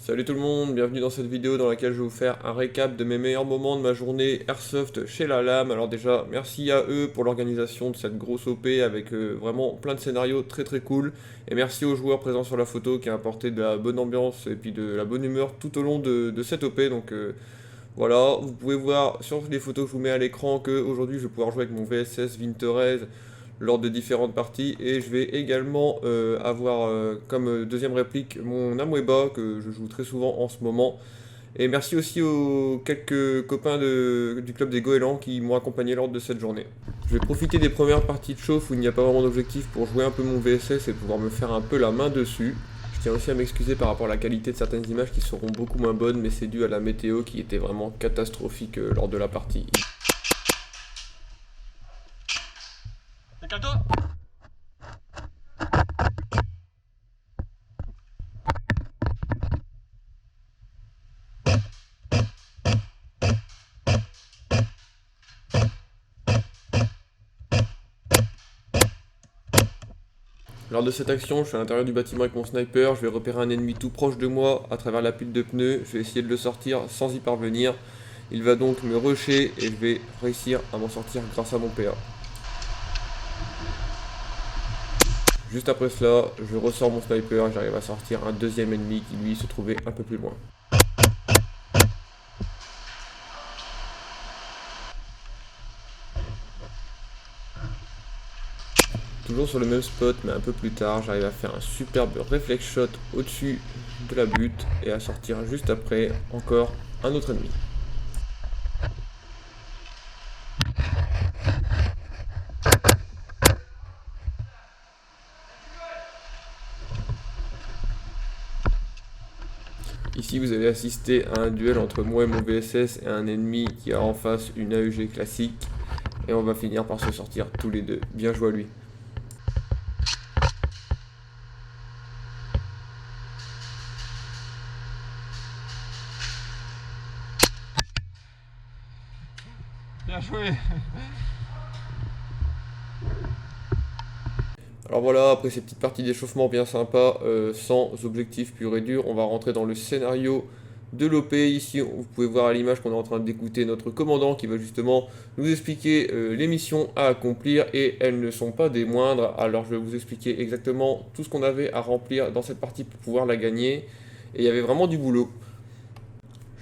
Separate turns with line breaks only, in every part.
Salut tout le monde, bienvenue dans cette vidéo dans laquelle je vais vous faire un récap de mes meilleurs moments de ma journée Airsoft chez La Lame. Alors déjà, merci à eux pour l'organisation de cette grosse OP avec vraiment plein de scénarios très cool. Et merci aux joueurs présents sur la photo qui ont apporté de la bonne ambiance et puis de la bonne humeur tout au long de cette OP. Donc voilà, vous pouvez voir sur les photos que je vous mets à l'écran qu'aujourd'hui je vais pouvoir jouer avec mon VSS Vinterez lors de différentes parties et je vais également avoir comme deuxième réplique mon Amweba que je joue très souvent en ce moment. Et merci aussi aux quelques copains du club des Goélands qui m'ont accompagné lors de cette journée. Je vais profiter des premières parties de chauffe où il n'y a pas vraiment d'objectif pour jouer un peu mon VSS et pouvoir me faire un peu la main dessus. Je tiens aussi à m'excuser par rapport à la qualité de certaines images qui seront beaucoup moins bonnes, mais c'est dû à la météo qui était vraiment catastrophique lors de la partie. Lors de cette action, je suis à l'intérieur du bâtiment avec mon sniper, je vais repérer un ennemi tout proche de moi à travers la pile de pneus, je vais essayer de le sortir sans y parvenir. Il va donc me rusher et je vais réussir à m'en sortir grâce à mon PA. Juste après cela, je ressors mon sniper et j'arrive à sortir un deuxième ennemi qui lui se trouvait un peu plus loin. Toujours sur le même spot mais un peu plus tard, j'arrive à faire un superbe reflex shot au-dessus de la butte et à sortir juste après encore un autre ennemi. Ici vous allez assister à un duel entre moi et mon VSS et un ennemi qui a en face une AEG classique et on va finir par se sortir tous les deux. Bien joué à lui.
Bien joué.
Alors voilà, après ces petites parties d'échauffement bien sympas, sans objectif pur et dur, on va rentrer dans le scénario de l'OP. Ici, vous pouvez voir à l'image qu'on est en train d'écouter notre commandant qui va justement nous expliquer les missions à accomplir et elles ne sont pas des moindres. Alors je vais vous expliquer exactement tout ce qu'on avait à remplir dans cette partie pour pouvoir la gagner. Et il y avait vraiment du boulot.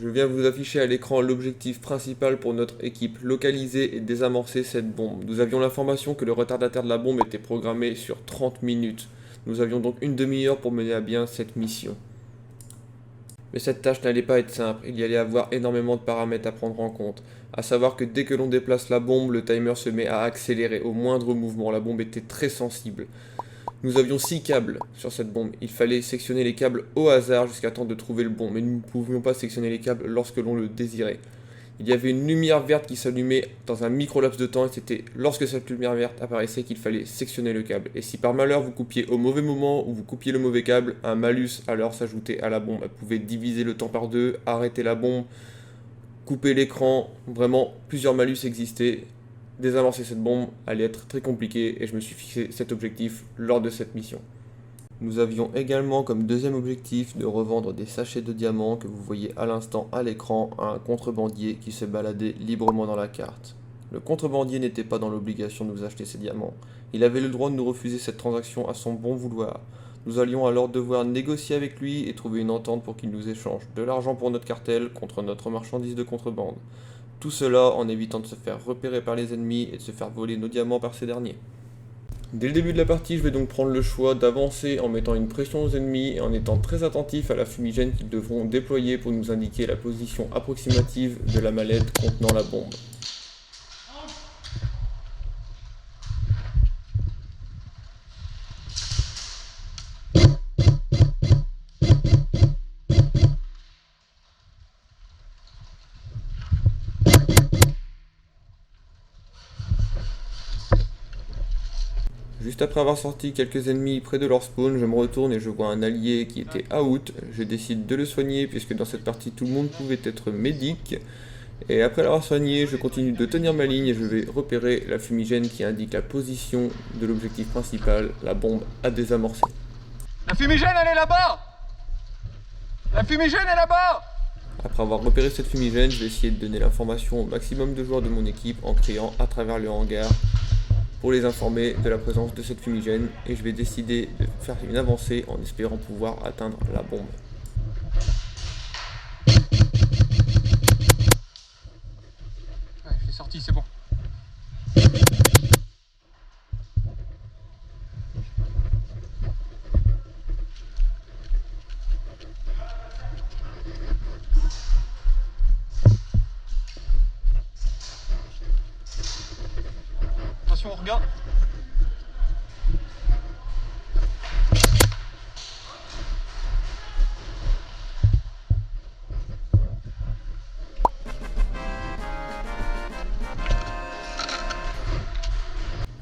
Je viens vous afficher à l'écran l'objectif principal pour notre équipe, localiser et désamorcer cette bombe. Nous avions l'information que le retardataire de la bombe était programmé sur 30 minutes. Nous avions donc une demi-heure pour mener à bien cette mission. Mais cette tâche n'allait pas être simple, il y allait avoir énormément de paramètres à prendre en compte. À savoir que dès que l'on déplace la bombe, le timer se met à accélérer au moindre mouvement, la bombe était très sensible. Nous avions 6 câbles sur cette bombe, il fallait sectionner les câbles au hasard jusqu'à temps de trouver le bon, mais nous ne pouvions pas sectionner les câbles lorsque l'on le désirait. Il y avait une lumière verte qui s'allumait dans un micro-laps de temps et c'était lorsque cette lumière verte apparaissait qu'il fallait sectionner le câble. Et si par malheur vous coupiez au mauvais moment ou vous coupiez le mauvais câble, un malus alors s'ajoutait à la bombe. Elle pouvait diviser le temps par deux, arrêter la bombe, couper l'écran, vraiment plusieurs malus existaient. Désamorcer cette bombe allait être très compliqué et je me suis fixé cet objectif lors de cette mission. Nous avions également comme deuxième objectif de revendre des sachets de diamants que vous voyez à l'instant à l'écran à un contrebandier qui se baladait librement dans la carte. Le contrebandier n'était pas dans l'obligation de nous acheter ces diamants. Il avait le droit de nous refuser cette transaction à son bon vouloir. Nous allions alors devoir négocier avec lui et trouver une entente pour qu'il nous échange de l'argent pour notre cartel contre notre marchandise de contrebande. Tout cela en évitant de se faire repérer par les ennemis et de se faire voler nos diamants par ces derniers. Dès le début de la partie, je vais donc prendre le choix d'avancer en mettant une pression aux ennemis et en étant très attentif à la fumigène qu'ils devront déployer pour nous indiquer la position approximative de la mallette contenant la bombe. Juste après avoir sorti quelques ennemis près de leur spawn, je me retourne et je vois un allié qui était out. Je décide de le soigner puisque dans cette partie tout le monde pouvait être médic. Et après l'avoir soigné, je continue de tenir ma ligne et je vais repérer la fumigène qui indique la position de l'objectif principal, la bombe à désamorcer.
La fumigène, elle est là-bas. La fumigène est là-bas!
Après avoir repéré cette fumigène, je vais essayer de donner l'information au maximum de joueurs de mon équipe en criant à travers le hangar pour les informer de la présence de cette fumigène et je vais décider de faire une avancée en espérant pouvoir atteindre la bombe.
Ouais, je l'ai sorti, c'est bon. Attention, on regarde.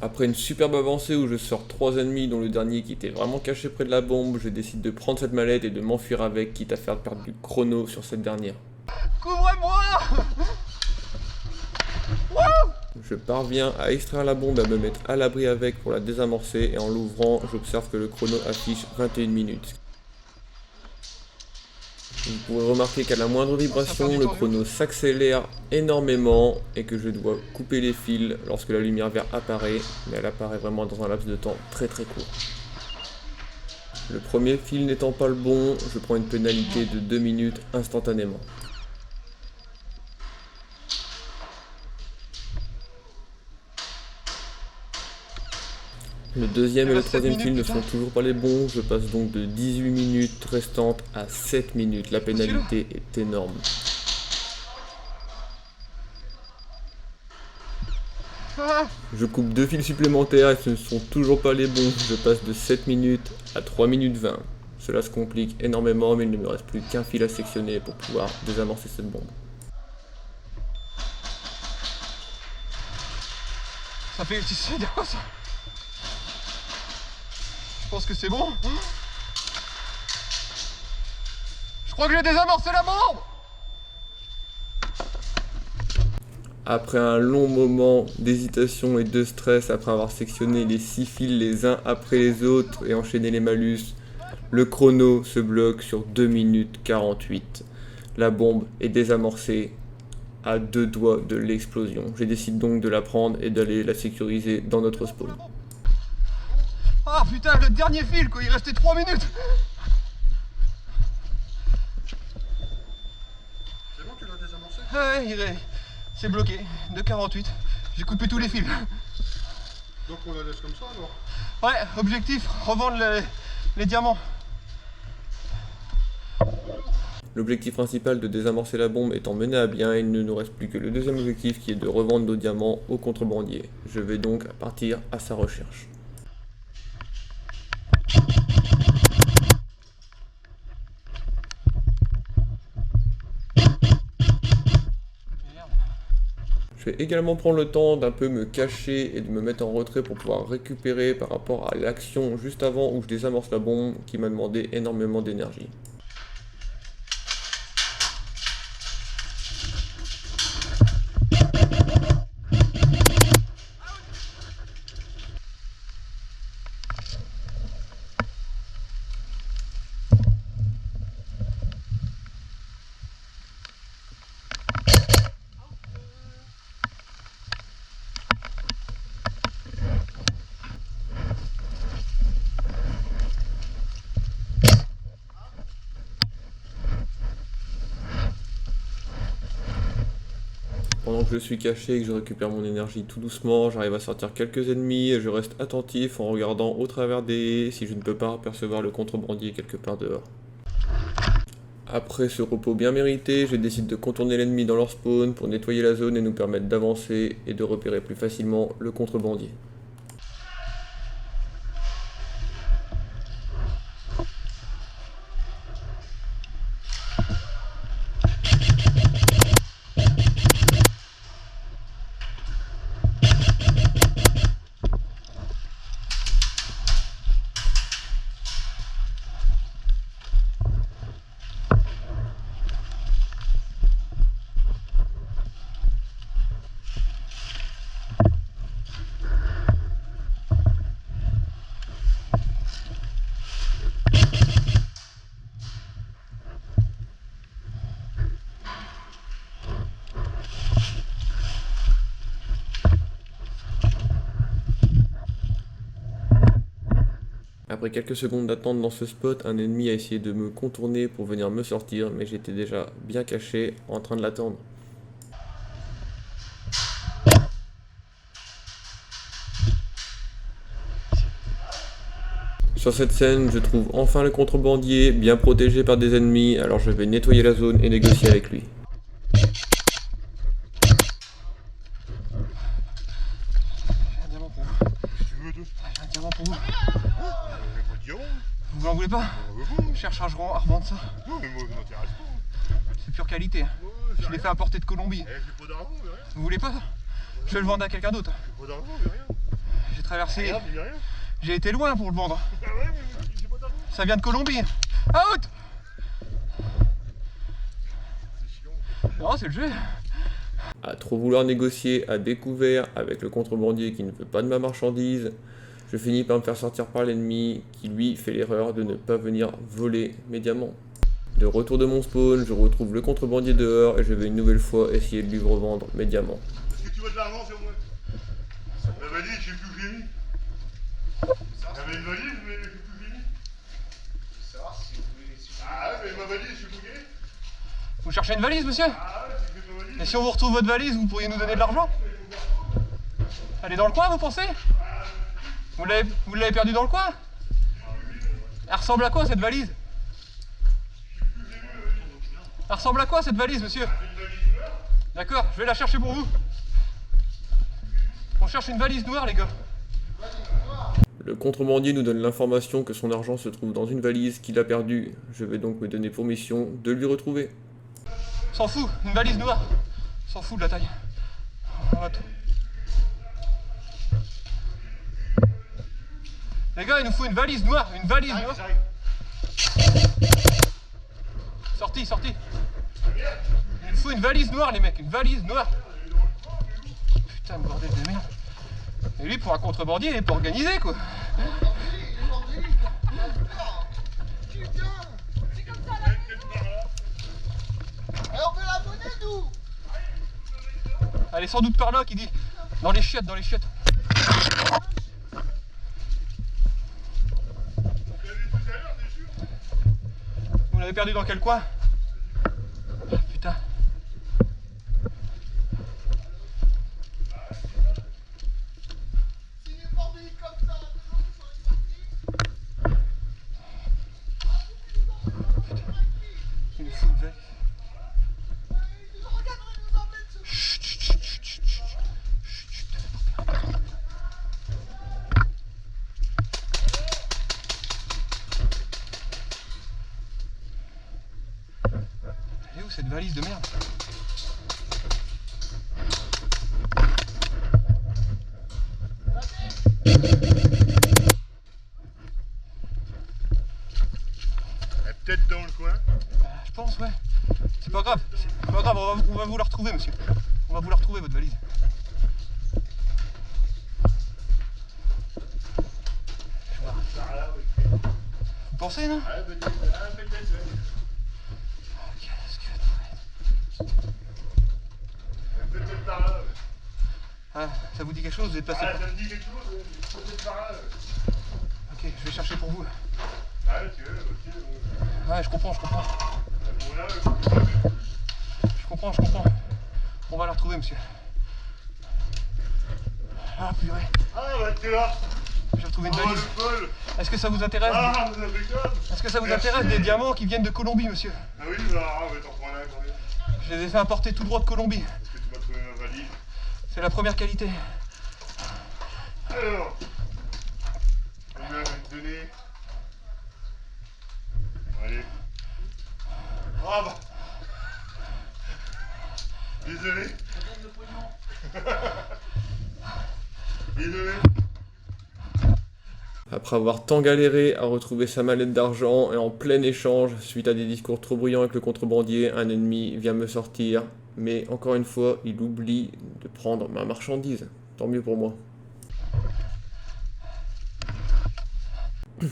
Après une superbe avancée où je sors 3 ennemis dont le dernier qui était vraiment caché près de la bombe, je décide de prendre cette mallette et de m'enfuir avec, quitte à faire perdre du chrono sur cette dernière.
Couvre-moi!
Je parviens à extraire la bombe et à me mettre à l'abri avec pour la désamorcer et en l'ouvrant, j'observe que le chrono affiche 21 minutes. Vous pourrez remarquer qu'à la moindre vibration, le chrono s'accélère énormément et que je dois couper les fils lorsque la lumière verte apparaît, mais elle apparaît vraiment dans un laps de temps très court. Le premier fil n'étant pas le bon, je prends une pénalité de 2 minutes instantanément. Le deuxième et le troisième fil ne sont toujours pas les bons, je passe donc de 18 minutes restantes à 7 minutes. La pénalité est énorme. Je coupe 2 fils supplémentaires et ce ne sont toujours pas les bons. Je passe de 7 minutes à 3 minutes 20. Cela se complique énormément, mais il ne me reste plus qu'un fil à sectionner pour pouvoir désamorcer cette bombe.
Ça fait... C'est de quoi ça? Je pense que c'est bon. Je crois que j'ai désamorcé la bombe.
Après un long moment d'hésitation et de stress, après avoir sectionné les 6 fils les uns après les autres et enchaîné les malus, le chrono se bloque sur 2 minutes 48. La bombe est désamorcée à 2 doigts de l'explosion. Je décide donc de la prendre et d'aller la sécuriser dans notre spawn.
Ah putain, le dernier fil quoi, il restait 3 minutes.
C'est bon, tu l'as désamorcé?
Ouais, c'est bloqué, de 48. J'ai coupé tous les fils.
Donc on la laisse comme ça alors?
Ouais, objectif, revendre les diamants.
L'objectif principal de désamorcer la bombe étant mené à bien, il ne nous reste plus que le deuxième objectif qui est de revendre nos diamants aux contrebandiers. Je vais donc partir à sa recherche. Je vais également prendre le temps d'un peu me cacher et de me mettre en retrait pour pouvoir récupérer par rapport à l'action juste avant où je désamorce la bombe qui m'a demandé énormément d'énergie. Pendant que je suis caché et que je récupère mon énergie tout doucement, j'arrive à sortir quelques ennemis et je reste attentif en regardant au travers des haies si je ne peux pas apercevoir le contrebandier quelque part dehors. Après ce repos bien mérité, je décide de contourner l'ennemi dans leur spawn pour nettoyer la zone et nous permettre d'avancer et de repérer plus facilement le contrebandier. Après quelques secondes d'attente dans ce spot, un ennemi a essayé de me contourner pour venir me sortir, mais j'étais déjà bien caché en train de l'attendre. Sur cette scène, je trouve enfin le contrebandier, bien protégé par des ennemis, alors je vais nettoyer la zone et négocier avec lui.
J'ai un diamant pour vous.
Si tu veux, deux.
J'ai un diamant pour vous.
Mais pas de diamant.
Vous en voulez pas? Je cherche à revendre ça.
Non, mais moi, ça m'intéresse pas.
C'est pure qualité. Hein.
Ouais,
Je l'ai fait importer de Colombie.
j'ai pas d'argent, mais rien.
Vous voulez pas? Je vais le vendre à quelqu'un d'autre.
J'ai pas d'argent, mais rien.
J'ai traversé.
Rien, mais rien.
J'ai été loin pour le vendre.
Ah ouais, mais j'ai pas d'argent.
Ça vient de Colombie. Out!
C'est chiant.
Non, c'est le jeu.
À trop vouloir négocier à découvert avec le contrebandier qui ne veut pas de ma marchandise, je finis par me faire sortir par l'ennemi qui lui fait l'erreur de ne pas venir voler mes diamants. De retour de mon spawn, je retrouve le contrebandier dehors et je vais une nouvelle fois essayer de lui revendre mes diamants.
Est-ce que tu veux de l'argent sur moi? La valise, je sais plus où j'ai mis. J'avais une valise, mais je sais plus où j'ai mis. Ah ouais, mais ma valise, je sais plus où j'ai mis.
Vous cherchez une valise, monsieur?
Ah ouais, c'est que ma valise.
Et si on vous retrouve votre valise, vous pourriez nous donner de l'argent? Elle est dans le coin, vous pensez? Vous l'avez perdue dans le coin? Elle ressemble à quoi cette valise? Elle ressemble à quoi cette valise, monsieur? D'accord, je vais la chercher pour vous. On cherche une valise noire, les gars.
Le contrebandier nous donne l'information que son argent se trouve dans une valise qu'il a perdue. Je vais donc me donner pour mission de lui retrouver.
S'en fout, une valise noire. S'en fout de la taille. On va tout. Les gars, il nous faut une valise noire, une valise noire. Sorti, sorti. Il nous faut une valise noire, les mecs, une valise noire. Putain, de bordel de merde. Et lui, pour un contrebandier, il est pas organisé, quoi.
Alors on veut la monnaie, nous.
Elle est sans doute par là, qui dit. Dans les chiottes, dans les chiottes. Vous l'avez perdu dans quel coin? Ah, putain.
S'il est bordé comme ça, maintenant qu'ils sont répartis.
Il nous faut une valise.
Ils nous regardent, ils nous emmènent ce.
Chut, chut, chut, chut, chut, chut, chut, chut. Elle est où cette valise de merde?
Elle est peut-être dans le coin.
Je pense, ouais. C'est pas grave, c'est pas grave, on va vous la retrouver, monsieur. On va vous la retrouver, votre valise. Vous pensez, non?
Ah, peut-être, ouais.
Qu'est-ce que...
Elle est peut-être par là. Ouais.
Ah, ça vous dit quelque chose? Vous êtes passé
Ah,
par...
ça me dit quelque chose, ouais. Peut-être par là. Ouais.
Ok, je vais chercher pour vous.
Ah, tu veux, ok.
Ouais, je comprends, je comprends.
Bon, là, ouais.
Je comprends, je comprends. On va la retrouver, monsieur. Ah, purée.
Ah, bah, t'es là.
J'ai retrouvé une
Oh,
valise.
le bol.
Est-ce que ça vous intéresse?
Ah, vous avez comme.
Est-ce que ça vous
Merci.
intéresse des diamants qui viennent de Colombie, monsieur?
Ah oui, bah, t'en prends un, quand même.
Je les ai fait importer tout droit de Colombie.
Est-ce que tu m'as trouvé ma valise?
C'est la première qualité.
Alors, combien je vais te donner? Allez. Ah bah. Désolé. Désolé.
Après avoir tant galéré à retrouver sa mallette d'argent et en plein échange, suite à des discours trop bruyants avec le contrebandier, un ennemi vient me sortir. Mais encore une fois, il oublie de prendre ma marchandise. Tant mieux pour moi.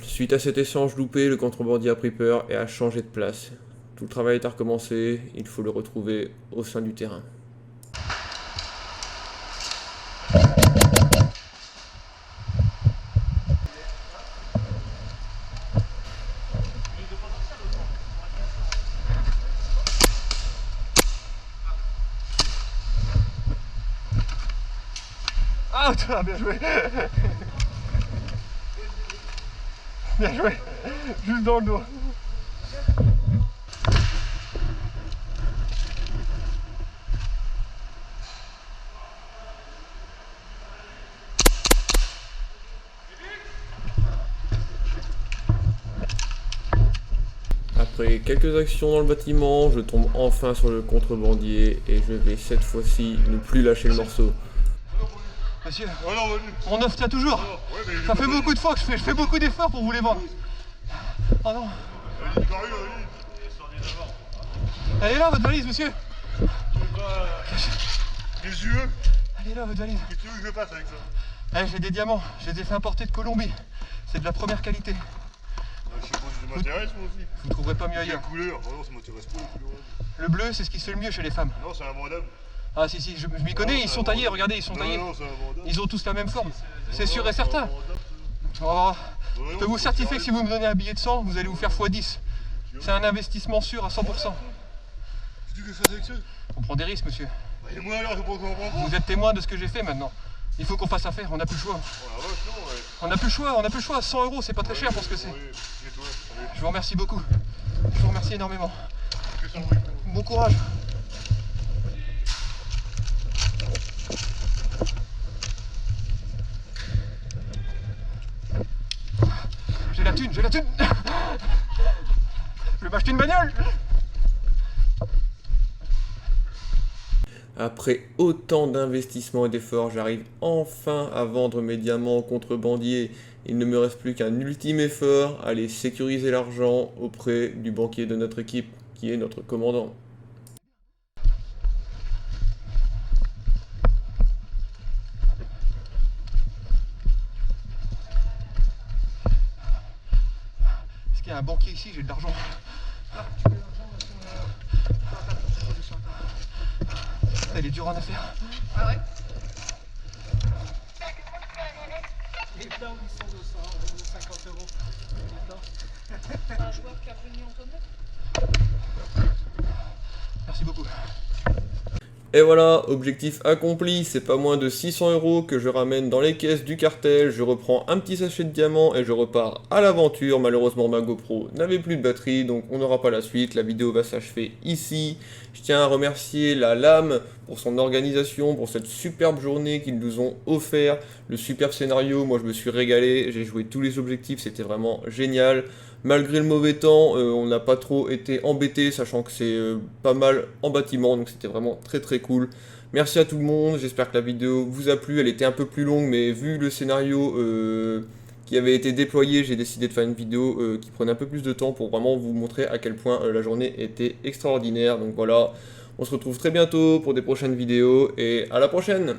Suite à cet échange loupé, le contrebandier a pris peur et a changé de place. Tout le travail est à recommencer, il faut le retrouver au sein du terrain.
Out. Ah, bien joué. Bien joué. Juste dans le dos.
Après quelques actions dans le bâtiment, je tombe enfin sur le contrebandier et je vais cette fois-ci ne plus lâcher le morceau.
Monsieur,
Oh non, vas-y.
mon œuf tient toujours.
Ouais, mais
Ça fait beaucoup de fois que je fais beaucoup d'efforts pour vous les vendre. Oh non.
Vas-y, pareil, vas-y.
Elle est là votre valise, monsieur.
Les yeux.
Elle est là votre valise.
Qu'est-ce que tu veux que je fasse avec ça?
Eh, j'ai des diamants, je les ai fait importer de Colombie. C'est de la première qualité.
Je sais pas si ça m'intéresse, moi aussi.
Vous ne trouverez pas mieux
Quelle
ailleurs.
couleur? Oh non, ça m'intéresse pas, les couleurs.
Le bleu, c'est ce qui se fait le mieux chez les femmes.
Non, c'est un mandable.
Ah si, si, je m'y connais, ils sont taillés, regardez, ils sont taillés.
Non, c'est un mandable.
Ils ont tous la même forme. C'est sûr et certain. Oh, je peux vous certifier que si vous me donnez un billet de 100, vous allez vous faire x10. C'est un investissement sûr à 100%.
Tu dis que je fasse avec ça?
On prend des risques, monsieur.
Bah, et moi alors, je sais pas comment prendre.
Vous êtes témoin de ce que j'ai fait maintenant. Il faut qu'on fasse affaire, on n'a plus le choix.
Oh la vache, non, ouais.
On n'a plus le choix, on n'a plus le choix. 100 €, c'est pas très cher pour ce que c'est.
Oui, et toi, allez,
Je vous remercie beaucoup. Je vous remercie énormément.
que ça brille.
Bon courage. J'ai la thune, j'ai la thune. Je vais m'acheter une bagnole.
Après autant d'investissements et d'efforts, j'arrive enfin à vendre mes diamants au contrebandier. Il ne me reste plus qu'un ultime effort, aller sécuriser l'argent auprès du banquier de notre équipe, qui est notre commandant.
Est-ce qu'il y a un banquier ici? J'ai de l'argent. Elle est dure en affaires.
Ah ouais?
Les plans ils sont de 50 €. Les plans.
Un joueur qui a revenu en tonneau?
Merci beaucoup.
Et voilà, objectif accompli, c'est pas moins de 600 € que je ramène dans les caisses du cartel, je reprends un petit sachet de diamants et je repars à l'aventure. Malheureusement ma GoPro n'avait plus de batterie, donc on n'aura pas la suite, la vidéo va s'achever ici. Je tiens à remercier la LAM pour son organisation, pour cette superbe journée qu'ils nous ont offert, le superbe scénario, moi je me suis régalé, j'ai joué tous les objectifs, c'était vraiment génial. Malgré le mauvais temps, on n'a pas trop été embêtés, sachant que c'est pas mal en bâtiment, donc c'était vraiment très très cool. Merci à tout le monde, j'espère que la vidéo vous a plu, elle était un peu plus longue, mais vu le scénario qui avait été déployé, j'ai décidé de faire une vidéo qui prenait un peu plus de temps pour vraiment vous montrer à quel point la journée était extraordinaire. Donc voilà, on se retrouve très bientôt pour des prochaines vidéos, et à la prochaine!